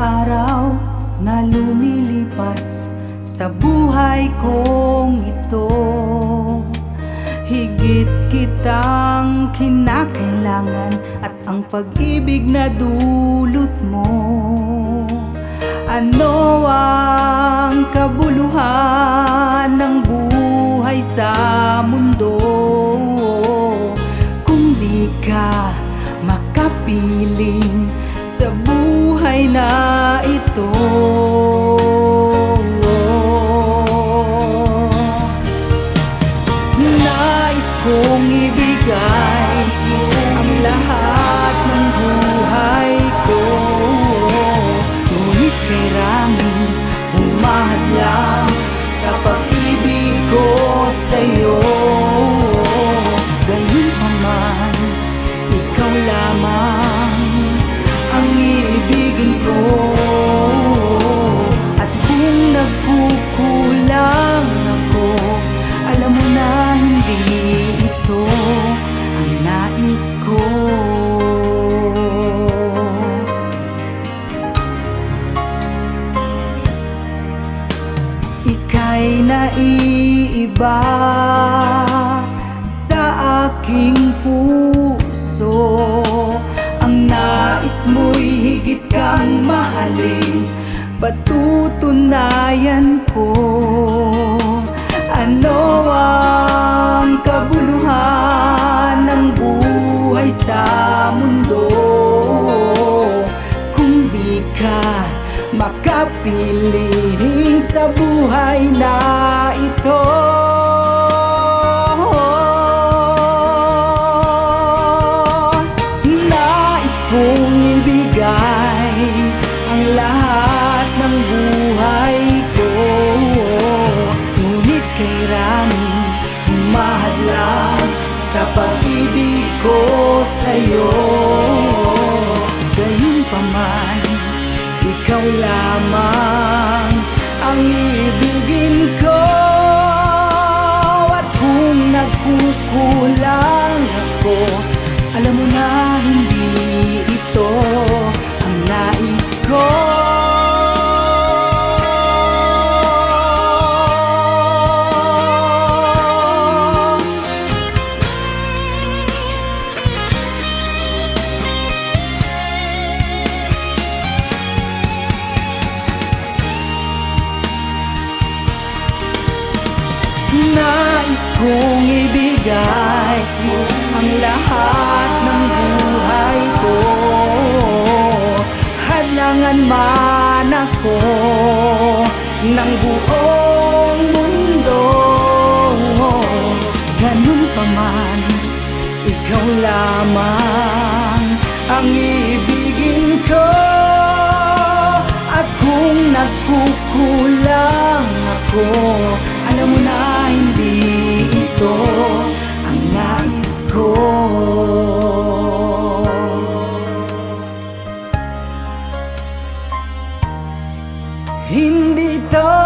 araw na lumilipas sa buhay kong ito, higit kitang kinakailangan at ang pag-ibig na dulot mo. Ano ang kabuluhan ng buhay sa mundo kung di ka makapiling sa buhay na ito? Nais kong ibigay ang lahat ng buhay ko, ngunit kailangan humahadlang sa pag-ibig ko sa'yo. Gayunpaman, ikaw lamang ang iibigin ko, at kung nagkukulang ako, alam mo na hindi ito ang nais ko. Ika'y naiiba sa aking puso, ang nais mo'y higit kang mahalin, patutunayan ko. Ano ang kabuluhan ng buhay sa mundo kung di ka makapiling sa buhay na ito? Nais kong ibigay ang lahat ng buhay ko, ngunit kailangan humahadlang sa pag-ibig ko sa'yo. Gayunpaman, ikaw lamang ang iibigin ko, at kung nagkukulang ako, alam mo na hindi ito ang nais ko. Nais kong ibigay ang lahat ng buhay ko, hadlangan man ako ng buong mundo. Ganun pa man, ikaw lamang ang ibigin ko, at kung nagkukulang ako, alam mo na hindi ito ang nais ko. Hindi ito